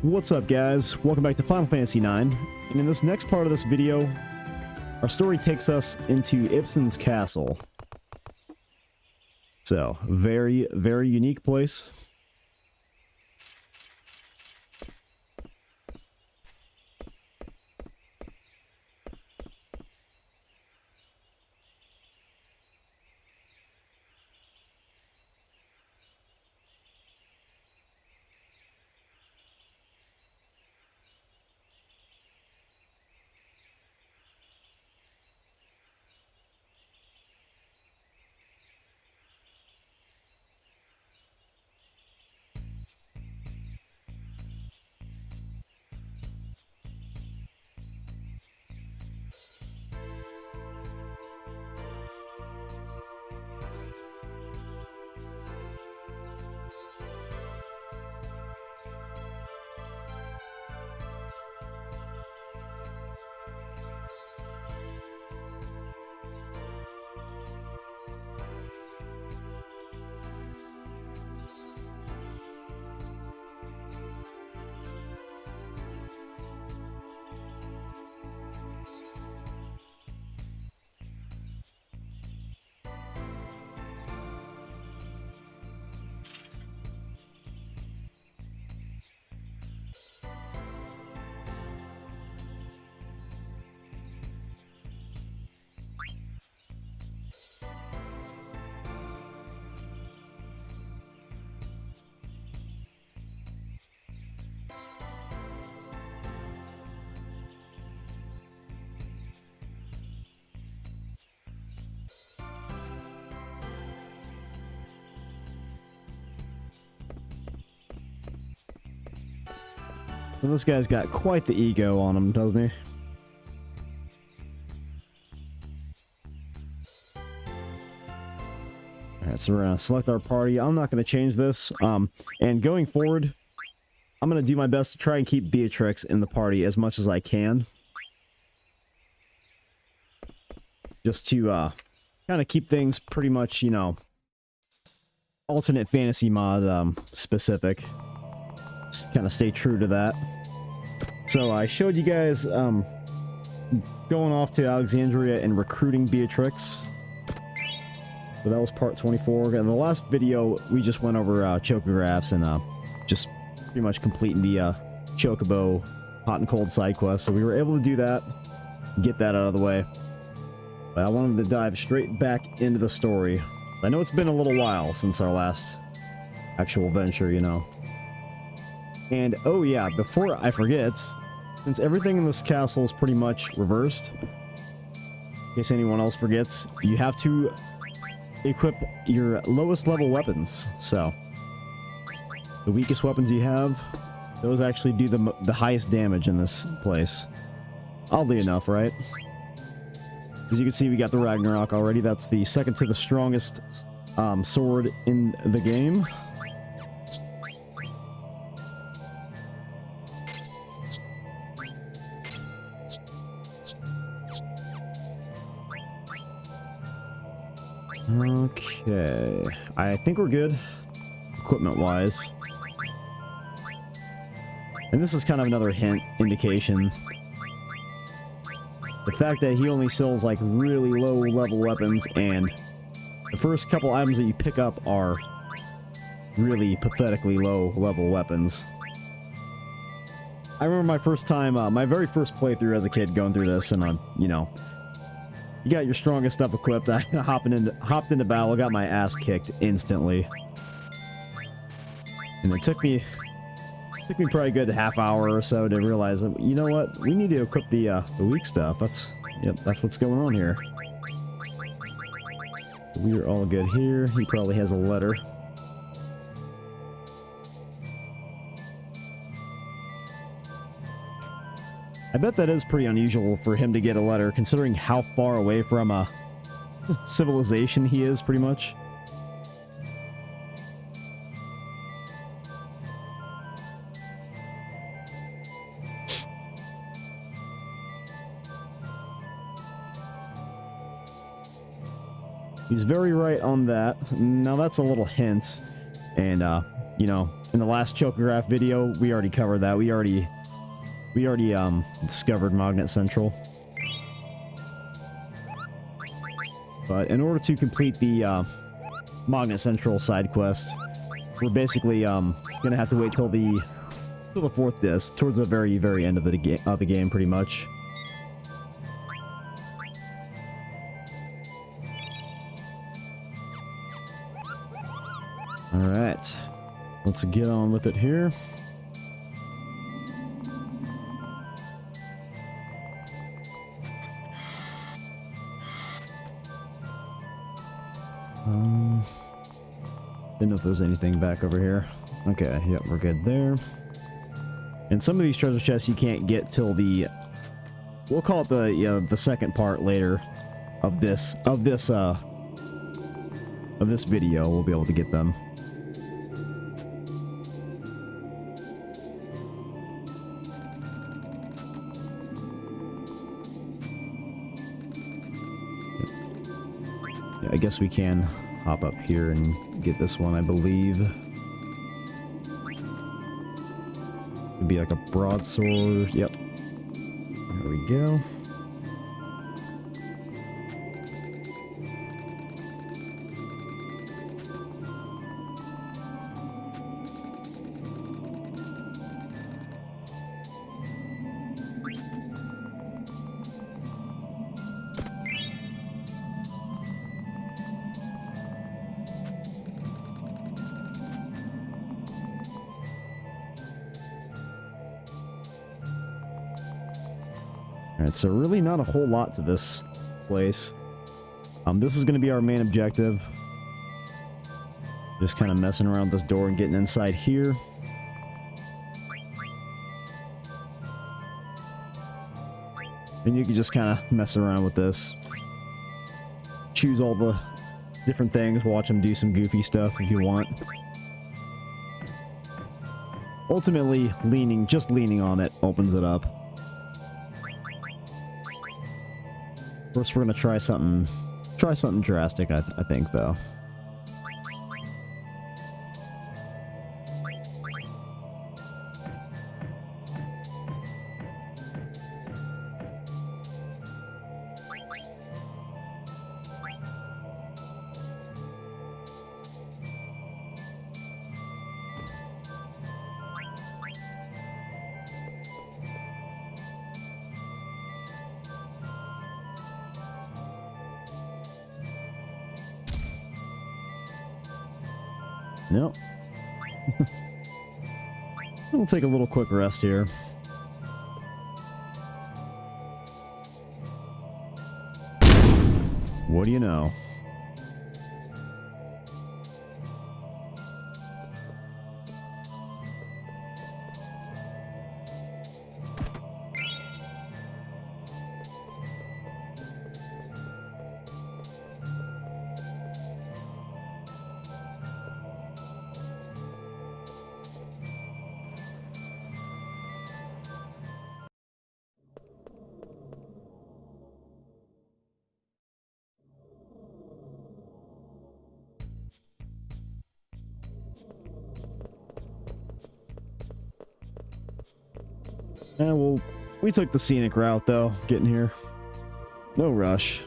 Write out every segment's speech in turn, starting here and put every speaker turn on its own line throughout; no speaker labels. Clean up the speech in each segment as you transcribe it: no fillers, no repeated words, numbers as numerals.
What's up, guys? Welcome back to Final Fantasy IX. And in this next part of this video, our story takes us into Ipsen's castle. So, very, very unique place. Well, this guy's got quite the ego on him, doesn't he? Alright, so we're gonna select our party. I'm not gonna change this. And going forward, I'm gonna do my best to try and keep Beatrix in the party as much as I can. Just to kind of keep things pretty much, you know, alternate fantasy mod specific. Just kind of stay true to that. So I showed you guys going off to Alexandria and recruiting Beatrix. So that was part 24. In the last video, we just went over chocographs and just pretty much completing the Chocobo hot and cold side quest. So we were able to do that, get that out of the way. But I wanted to dive straight back into the story. So I know it's been a little while since our last actual venture, you know. And, oh yeah, before I forget, since everything in this castle is pretty much reversed, in case anyone else forgets, you have to equip your lowest level weapons. So, the weakest weapons you have, those actually do the highest damage in this place. Oddly enough, right? As you can see, we got the Ragnarok already. That's the second to the strongest sword in the game. Okay, I think we're good, equipment-wise. And this is kind of another hint, indication. The fact that he only sells, like, really low-level weapons, and the first couple items that you pick up are really pathetically low-level weapons. I remember my first time, my very first playthrough as a kid going through this, and you know, you got your strongest stuff equipped. I hopped into battle, got my ass kicked instantly. And it took me probably a good half hour or so to realize, you know what, we need to equip the weak stuff. That's what's going on here. We are all good here. He probably has a letter. I bet that is pretty unusual for him to get a letter, considering how far away from a civilization he is, pretty much. He's very right on that. Now that's a little hint, and you know, in the last Chocograph video, we already covered that. We already discovered Magnet Central. But in order to complete the Magnet Central side quest, we're basically gonna have to wait till the fourth disc, towards the very end of the game, pretty much. All right, let's get on with it here. Didn't know if there was anything back over here. Okay, yep, we're good there. And some of these treasure chests you can't get till the, we'll call it the second part later of this video. We'll be able to get them. Yeah, I guess we can hop up here and get this one, I believe. It'd be like a broadsword. Yep. There we go. Alright, so really not a whole lot to this place. This is going to be our main objective. Just kind of messing around this door and getting inside here. And you can just kind of mess around with this. Choose all the different things, watch them do some goofy stuff if you want. Ultimately, just leaning on it opens it up. First, we're gonna try something drastic, I think, though. Nope. We'll take a little quick rest here. What do you know? Well, we took the scenic route, though, getting here. No rush.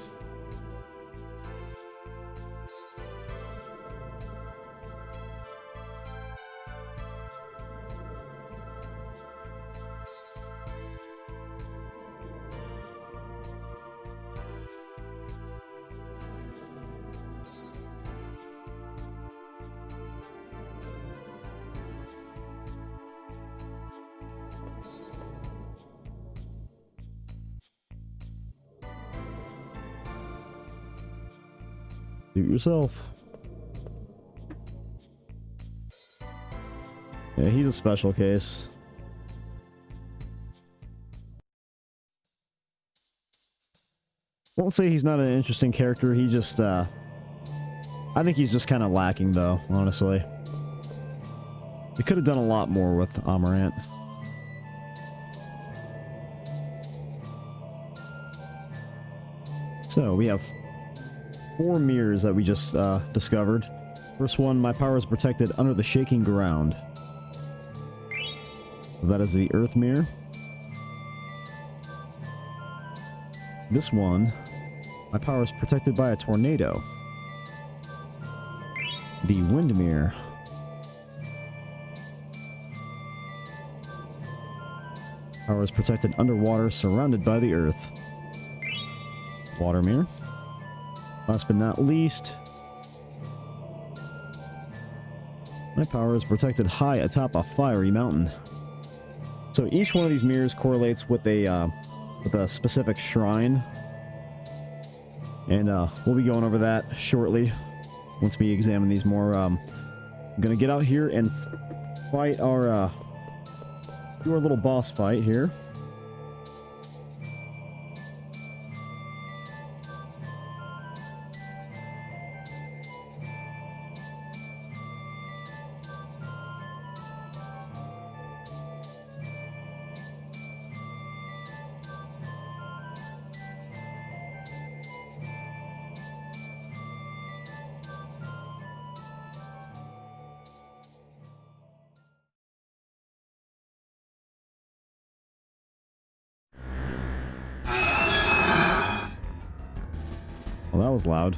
Do it yourself. Yeah, he's a special case. Won't say he's not an interesting character, he just, I think he's just kind of lacking, though, honestly. We could have done a lot more with Amarant. So, we have 4 mirrors that we just discovered. First one, my power is protected under the shaking ground. That is the Earth Mirror. This one, my power is protected by a tornado. The Wind Mirror. Power is protected underwater, surrounded by the Earth. Water Mirror. Last but not least, my power is protected high atop a fiery mountain. So each one of these mirrors correlates with a specific shrine. And we'll be going over that shortly once we examine these more. I'm gonna get out here and fight our do our little boss fight here. Well, that was loud.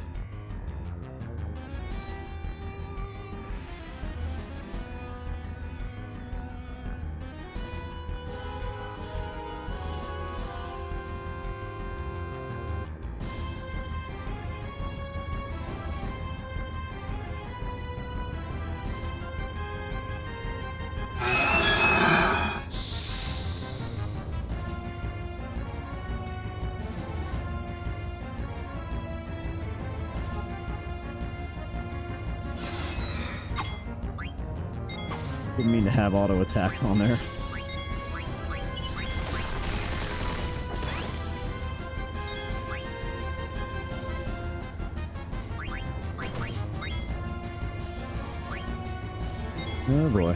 Didn't mean to have auto attack on there. Oh boy.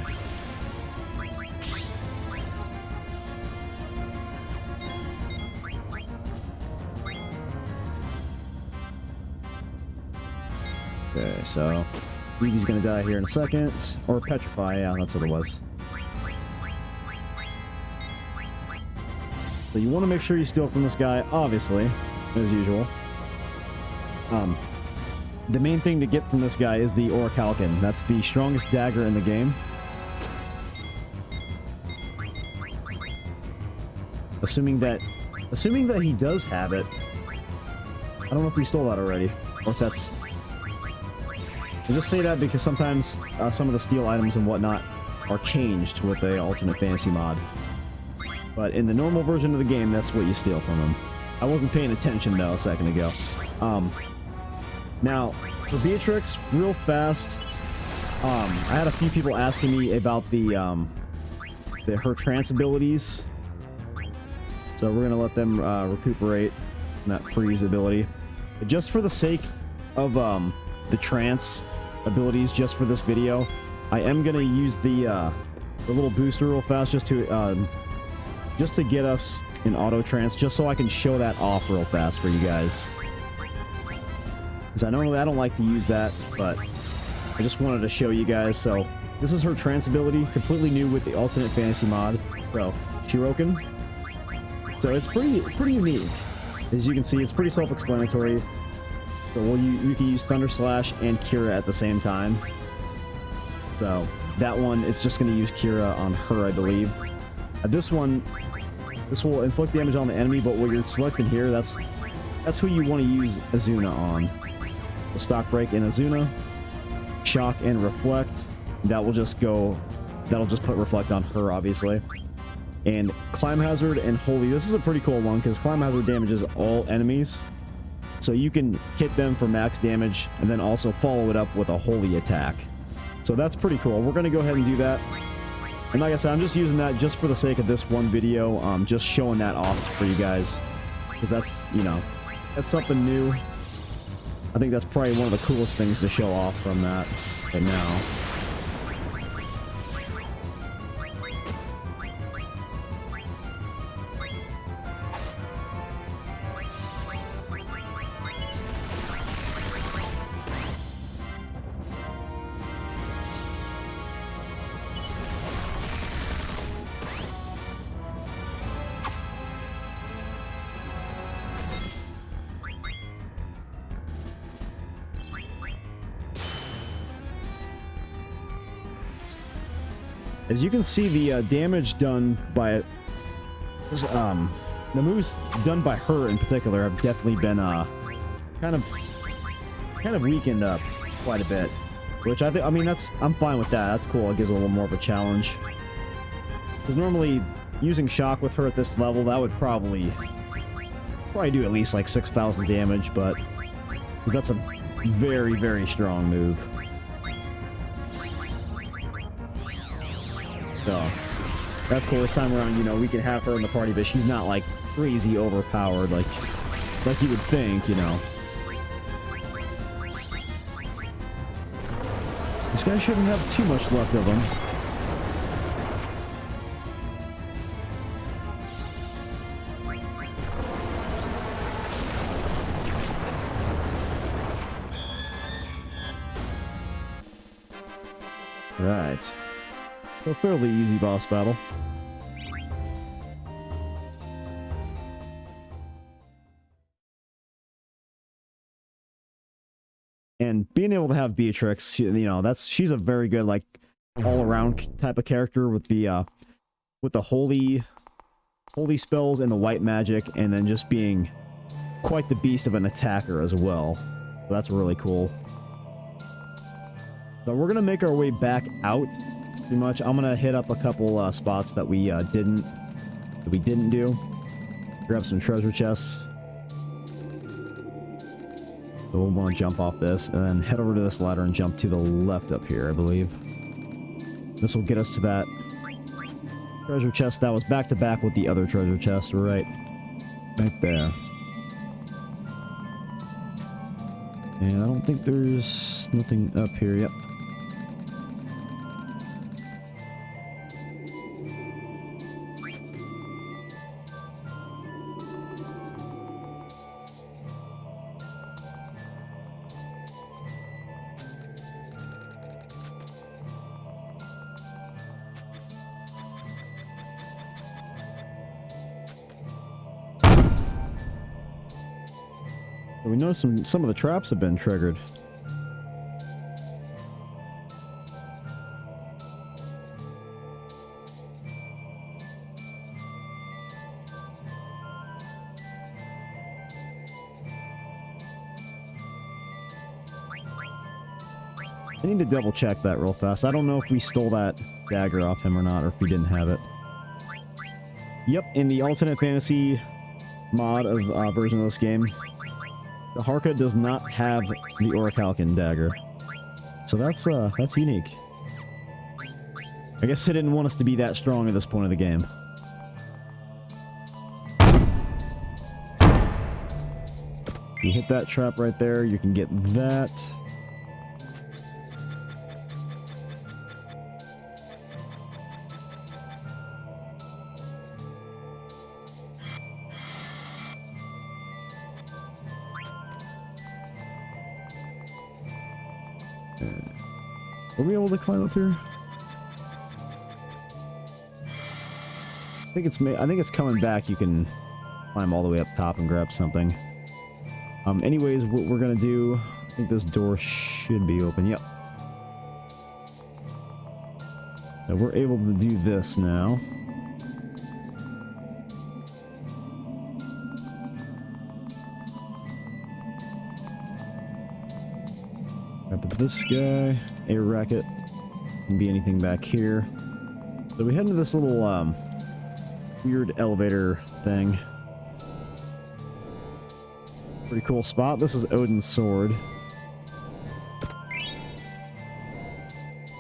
Okay, so Yugi's gonna die here in a second. Or petrify, yeah, that's what it was. So you want to make sure you steal from this guy, obviously, as usual. The main thing to get from this guy is the Orichalcum. That's the strongest dagger in the game. Assuming that he does have it. I don't know if we stole that already, or if that's... I just say that because sometimes some of the steal items and whatnot are changed with the Ultimate Fantasy mod. But in the normal version of the game, that's what you steal from him. I wasn't paying attention though a second ago. Now, for Beatrix, real fast, I had a few people asking me about her trance abilities. So we're gonna let them recuperate that freeze ability. But just for the sake of the trance abilities, just for this video, I am gonna use the little booster real fast just to get us in auto trance, just so I can show that off real fast for you guys. Because I don't like to use that, but I just wanted to show you guys. So this is her trance ability, completely new with the Ultimate Fantasy mod. So Shiroken. So it's pretty unique. As you can see, it's pretty self-explanatory. So you can use Thunder Slash and Kira at the same time. So that one, it's just going to use Kira on her, I believe. This one, this will inflict damage on the enemy, but what you're selecting here, that's who you want to use Azuna on. So Stock Break and Azuna, Shock and Reflect. That'll just put Reflect on her, obviously. And Climb Hazard and Holy. This is a pretty cool one because Climb Hazard damages all enemies. So you can hit them for max damage and then also follow it up with a Holy attack. So that's pretty cool. We're going to go ahead and do that. And like I said, I'm just using that just for the sake of this one video. Just showing that off for you guys. Because that's, that's something new. I think that's probably one of the coolest things to show off from that right now. As you can see, the damage done by the moves done by her in particular have definitely been kind of weakened up quite a bit. Which I think, I mean, I'm fine with that. That's cool. It gives a little more of a challenge. Because normally using shock with her at this level, that would probably do at least like 6,000 damage, but because that's a very, very strong move. So that's cool. This time around, you know, we can have her in the party, but she's not like crazy overpowered like you would think, you know. This guy shouldn't have too much left of him. Right. So fairly easy boss battle. And being able to have Beatrix, you know, she's a very good like all-around type of character with the holy spells and the white magic, and then just being quite the beast of an attacker as well. So that's really cool. So we're gonna make our way back out. Pretty much, I'm gonna hit up a couple spots that we didn't do. Grab some treasure chests. So we'll want to jump off this and then head over to this ladder and jump to the left up here, I believe. This will get us to that treasure chest that was back to back with the other treasure chest, right there. And I don't think there's nothing up here. Yep. We know some of the traps have been triggered. I need to double check that real fast. I don't know if we stole that dagger off him or not, or if we didn't have it. Yep, in the alternate fantasy mod of version of this game, the Harka does not have the Orichalcum dagger. So that's unique. I guess they didn't want us to be that strong at this point of the game. You hit that trap right there, you can get that. Are we able to climb up here? I think it's coming back. You can climb all the way up top and grab something. Anyways, what we're gonna do, I think this door should be open. Yep. So we're able to do this now. Grab this guy. A racket. Can be anything back here. So we head into this little weird elevator thing. Pretty cool spot. This is Odin's sword.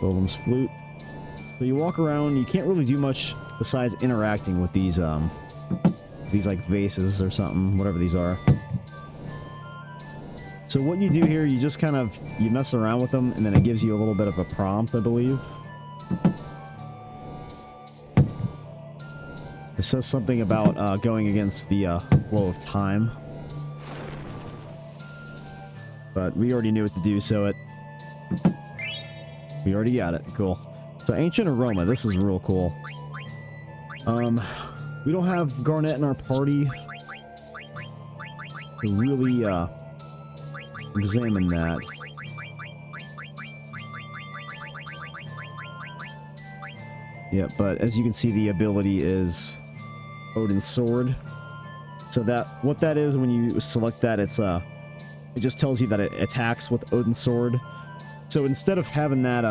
Odin's flute. So you walk around, you can't really do much besides interacting with these like vases or something, whatever these are. So what you do here, you just kind of, you mess around with them, and then it gives you a little bit of a prompt, I believe. It says something about going against the flow of time. But we already knew what to do, so we already got it. Cool. So Ancient Aroma, this is real cool. We don't have Garnet in our party to really examine that. Yeah, but as you can see, the ability is Odin's Sword. So that what that is when you select that, it's it just tells you that it attacks with Odin's Sword. So instead of having that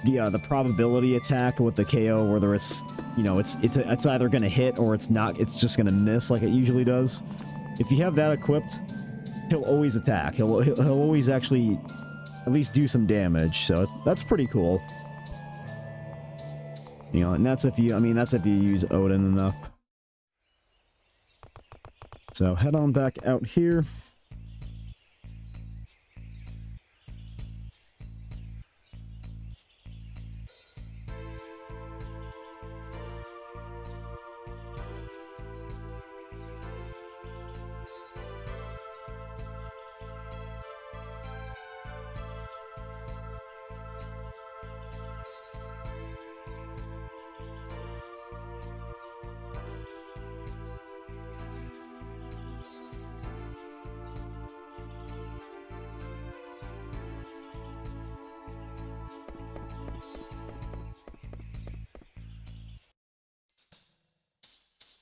the probability attack with the KO, whether it's, you know, it's either gonna hit or it's not, it's just gonna miss like it usually does. If you have that equipped, he'll always attack. He'll always actually at least do some damage. So that's pretty cool. You know, and that's if you, I mean, that's if you use Odin enough. So head on back out here.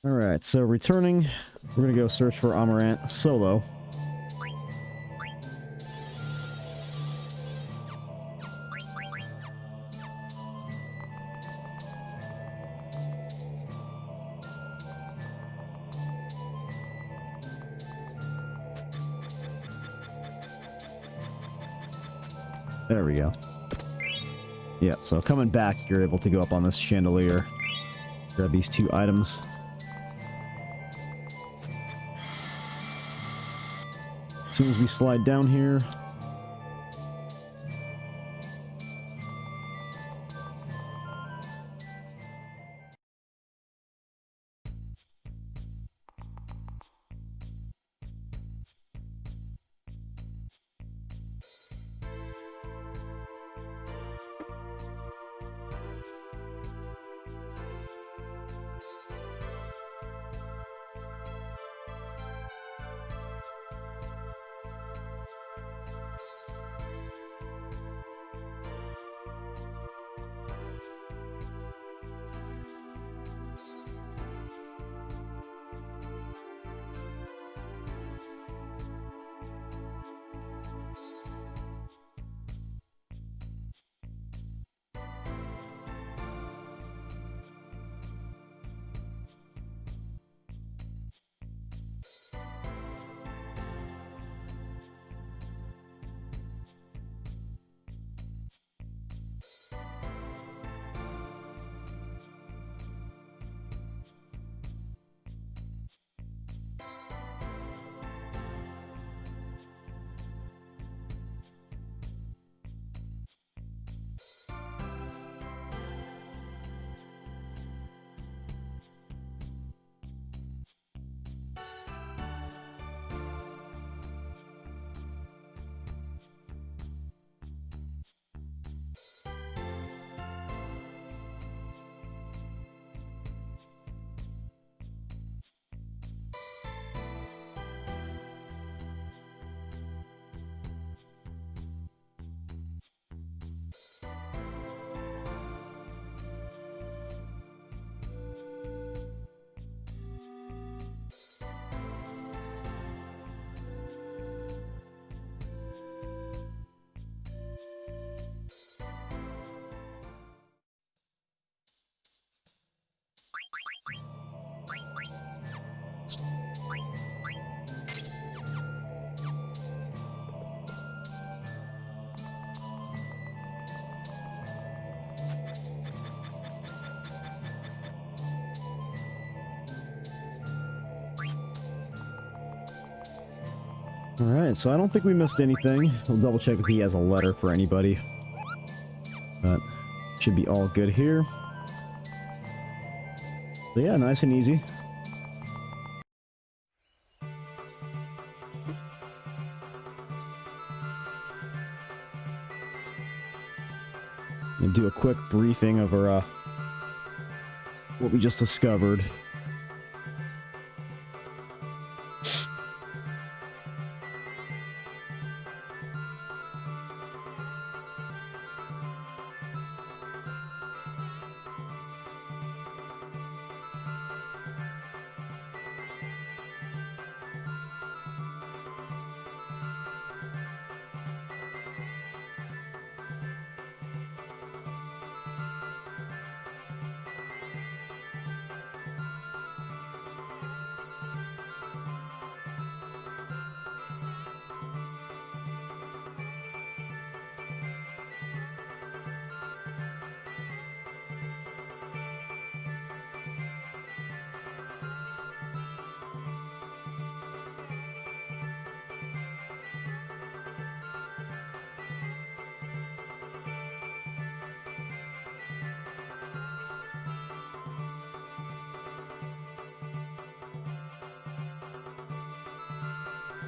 Alright, so returning, we're gonna go search for Amarant solo. There we go. Yeah, so coming back, you're able to go up on this chandelier, grab these 2 items. As soon as we slide down here, alright, so I don't think we missed anything. We'll double check if he has a letter for anybody. But should be all good here. So yeah, nice and easy. And do a quick briefing of our what we just discovered.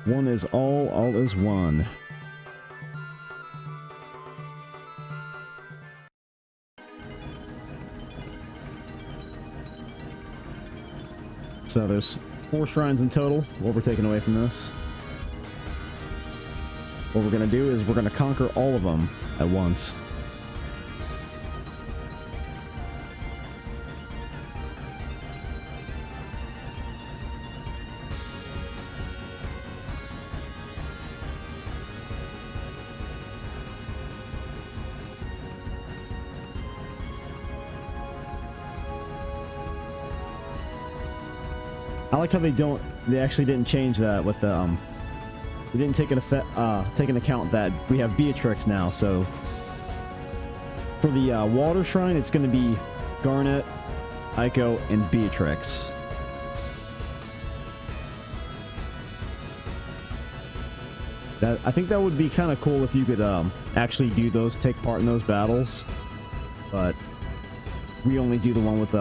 One is all is one. So there's 4 shrines in total, what we're taking away from this. What we're going to do is we're going to conquer all of them at once. I like how they actually didn't change that with the, they didn't take into account that we have Beatrix now, so for the water shrine, it's going to be Garnet, Aiko, and Beatrix. I think that would be kind of cool if you could actually do those, take part in those battles, but we only do the one with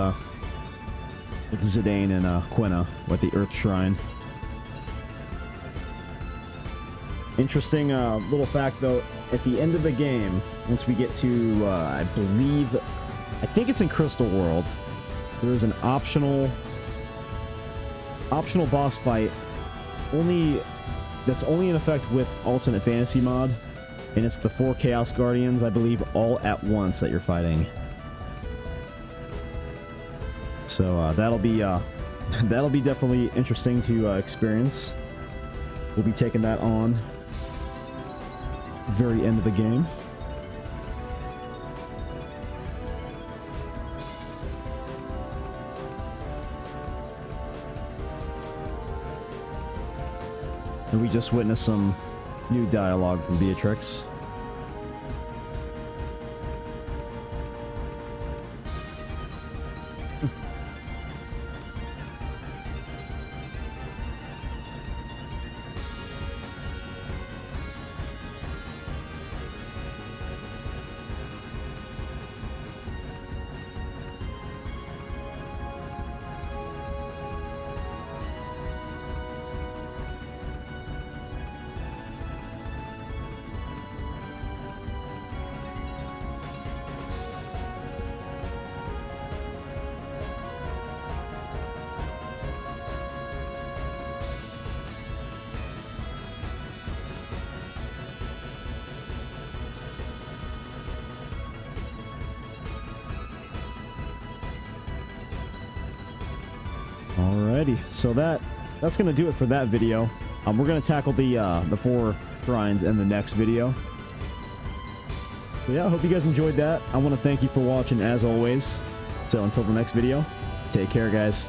Zidane and Quina with the Earth Shrine. Interesting little fact though, at the end of the game, once we get to, I think it's in Crystal World, there is an optional boss fight that's only in effect with Ultimate Fantasy mod, and it's the 4 Chaos Guardians, I believe, all at once that you're fighting. So that'll be definitely interesting to experience. We'll be taking that on very end of the game. And we just witnessed some new dialogue from Beatrix. Alrighty, so that's gonna do it for that video. We're gonna tackle the 4 shrines in the next video. So yeah, I hope you guys enjoyed that. I want to thank you for watching as always. So until the next video, take care, guys.